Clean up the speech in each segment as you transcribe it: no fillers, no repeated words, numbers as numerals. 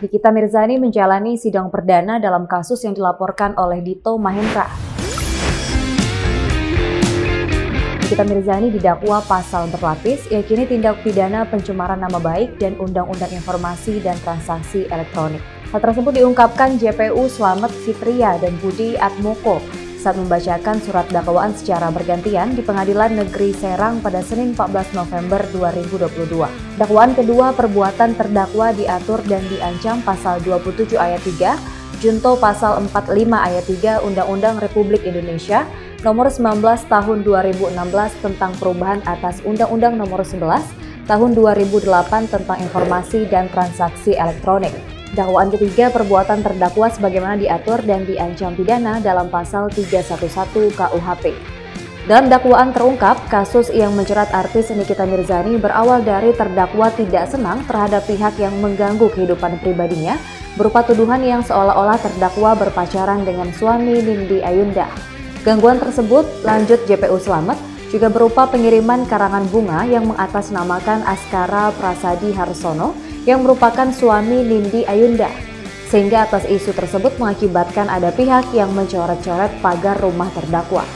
Nikita Mirzani menjalani sidang perdana dalam kasus yang dilaporkan oleh Dito Mahendra. Nikita Mirzani didakwa pasal berlapis, yakni tindak pidana pencemaran nama baik dan Undang-Undang Informasi dan Transaksi Elektronik. Hal tersebut diungkapkan JPU Slamet Fitria dan Budi Atmoko saat membacakan surat dakwaan secara bergantian di Pengadilan Negeri Serang pada Senin 14 November 2022. Dakwaan kedua, perbuatan terdakwa diatur dan diancam pasal 27 ayat 3, junto pasal 45 ayat 3 Undang-Undang Republik Indonesia Nomor 19 Tahun 2016 tentang perubahan atas Undang-Undang Nomor 11 Tahun 2008 tentang Informasi dan Transaksi Elektronik. Dakwaan ketiga, perbuatan terdakwa sebagaimana diatur dan diancam pidana dalam pasal 311 KUHP. Dalam dakwaan terungkap, kasus yang menjerat artis Nikita Mirzani berawal dari terdakwa tidak senang terhadap pihak yang mengganggu kehidupan pribadinya berupa tuduhan yang seolah-olah terdakwa berpacaran dengan suami Nindi Ayunda. Gangguan tersebut, lanjut JPU Slamet, juga berupa pengiriman karangan bunga yang mengatasnamakan Askara Prasadi Harsono yang merupakan suami Nindi Ayunda. Sehingga atas isu tersebut mengakibatkan ada pihak yang mencoret-coret pagar rumah terdakwa.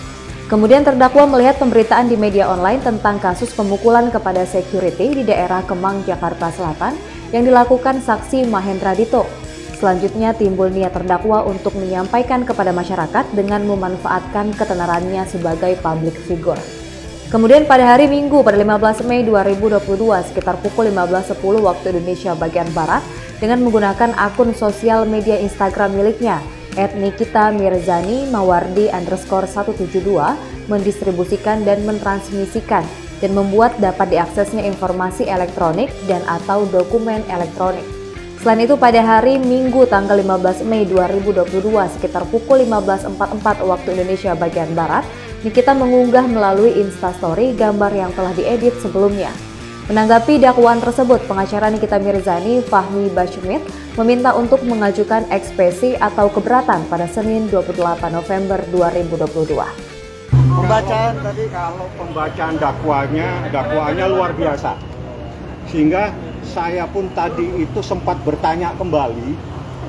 Kemudian terdakwa melihat pemberitaan di media online tentang kasus pemukulan kepada security di daerah Kemang, Jakarta Selatan yang dilakukan saksi Mahendra Dito. Selanjutnya timbul niat terdakwa untuk menyampaikan kepada masyarakat dengan memanfaatkan ketenarannya sebagai public figure. Kemudian pada hari Minggu pada 15 Mei 2022 sekitar pukul 15.10 waktu Indonesia bagian Barat dengan menggunakan akun sosial media Instagram miliknya @nikitamirzani_172 mendistribusikan dan mentransmisikan dan membuat dapat diaksesnya informasi elektronik dan atau dokumen elektronik. Selain itu pada hari Minggu tanggal 15 Mei 2022 sekitar pukul 15.44 waktu Indonesia bagian Barat, Nikita mengunggah melalui Instastory gambar yang telah diedit sebelumnya. Menanggapi dakwaan tersebut, pengacara Nikita Mirzani, Fahmi Bashmit, meminta untuk mengajukan eksepsi atau keberatan pada Senin 28 November 2022. Pembacaan tadi, kalau pembacaan dakwaannya luar biasa. Sehingga saya pun tadi itu sempat bertanya kembali,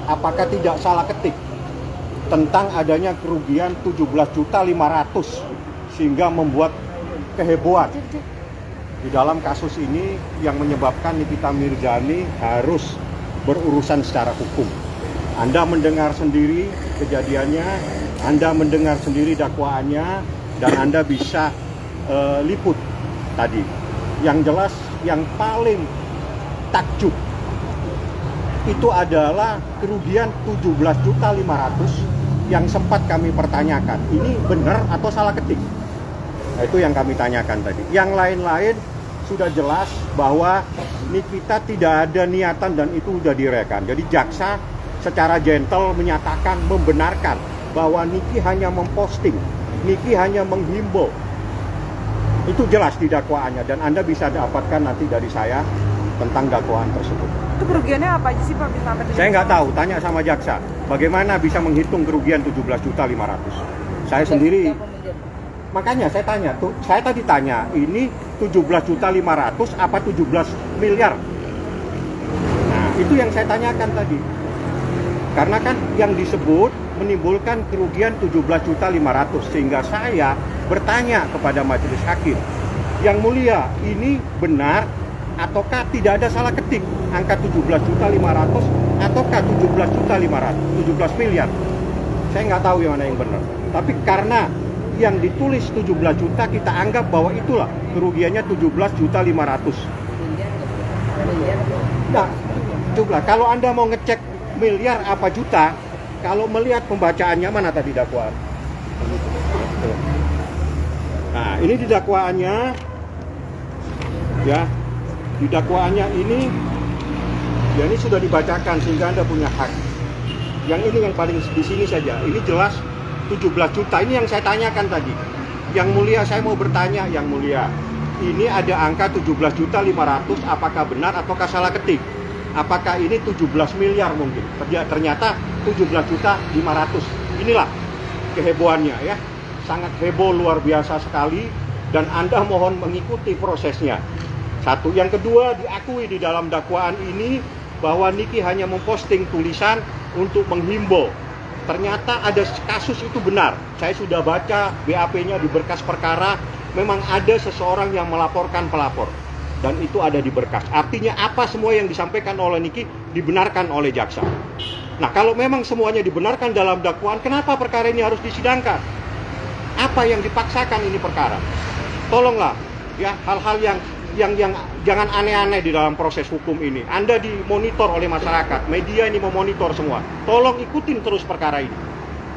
apakah tidak salah ketik tentang adanya kerugian 17.500.000 sehingga membuat kehebohan di dalam kasus ini yang menyebabkan Nikita Mirzani harus berurusan secara hukum. Anda mendengar sendiri kejadiannya, Anda mendengar sendiri dakwaannya, dan Anda bisa liput tadi. Yang jelas yang paling takjub itu adalah kerugian 17.500.000 yang sempat kami pertanyakan, ini benar atau salah ketik? Nah, itu yang kami tanyakan tadi. Yang lain-lain sudah jelas bahwa Nikita tidak ada niatan dan itu sudah direken. Jadi jaksa secara gentle menyatakan, membenarkan bahwa Niki hanya memposting, Niki hanya menghimbau. Itu jelas di dakwaannya dan Anda bisa dapatkan nanti dari saya tentang dakwaan tersebut. Itu kerugiannya apa aja sih Pak? Saya nggak tahu, tanya sama jaksa. Bagaimana bisa menghitung kerugian 17.500.000? Saya sendiri, makanya saya tanya, saya tadi tanya, ini 17.500.000 apa 17 miliar? Nah, itu yang saya tanyakan tadi. Karena kan yang disebut menimbulkan kerugian 17.500.000, sehingga saya bertanya kepada majelis hakim, yang mulia, ini benar ataukah tidak ada salah ketik angka 17.500.000 ataukah 17 miliar? Saya nggak tahu yang mana yang benar. Tapi karena yang ditulis 17 juta, kita anggap bahwa itulah kerugiannya 17.500.000. Nah, coba kalau Anda mau ngecek miliar apa juta, kalau melihat pembacaannya mana tadi dakwaan. Nah, ini di dakwaannya, ya. Di dakwaannya ini, ya ini sudah dibacakan sehingga Anda punya hak. Yang ini yang paling di sini saja, ini jelas 17 juta, ini yang saya tanyakan tadi. Yang mulia, saya mau bertanya, yang mulia, ini ada angka 17.500.000, apakah benar ataukah salah ketik? Apakah ini 17 miliar mungkin? Ternyata 17.500.000. Inilah kehebohannya ya, sangat heboh luar biasa sekali dan Anda mohon mengikuti prosesnya. Satu, yang kedua diakui di dalam dakwaan ini bahwa Niki hanya memposting tulisan untuk menghimbau. Ternyata ada kasus itu benar. Saya sudah baca BAP-nya di berkas perkara, memang ada seseorang yang melaporkan pelapor. Dan itu ada di berkas. Artinya apa semua yang disampaikan oleh Niki dibenarkan oleh jaksa. Nah, kalau memang semuanya dibenarkan dalam dakwaan, kenapa perkara ini harus disidangkan? Apa yang dipaksakan ini perkara? Tolonglah ya, hal-hal yang jangan aneh-aneh di dalam proses hukum ini. Anda dimonitor oleh masyarakat, media ini memonitor semua. Tolong ikutin terus perkara ini.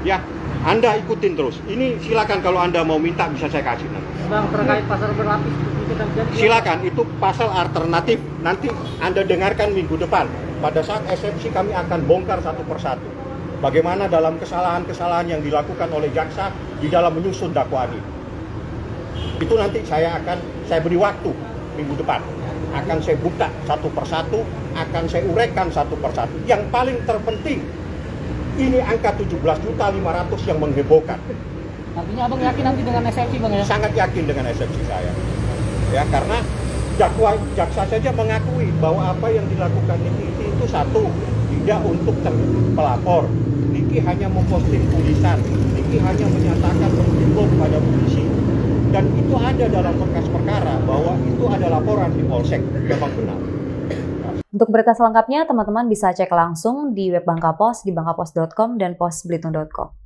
Ya, Anda ikutin terus. Ini silakan kalau Anda mau minta bisa saya kasih nanti. Bang, terkait pasal berlapis itu kan jadi. Silakan, itu pasal alternatif. Nanti Anda dengarkan minggu depan. Pada saat eksepsi kami akan bongkar satu persatu. Bagaimana dalam kesalahan-kesalahan yang dilakukan oleh jaksa di dalam menyusun dakwaan ini. Itu nanti saya beri waktu minggu depan. Akan saya buka satu persatu, akan saya uraikan satu persatu. Yang paling terpenting, ini angka 17.500.000 yang menghebohkan. Artinya Abang yakin nanti dengan eksepsi, Bang, ya? Sangat yakin dengan eksepsi saya. Ya, karena jaksa saja mengakui bahwa apa yang dilakukan Niki itu satu, tidak untuk pelapor. Niki hanya memposting tulisan, Niki hanya menyatakan menghimbau kepada polisi. Dan itu ada dalam berkas perkara bahwa itu ada laporan di Polsek, memang benar. Untuk berita selengkapnya, teman-teman bisa cek langsung di web Bangka Pos di bangkapos.com dan posbelitung.com.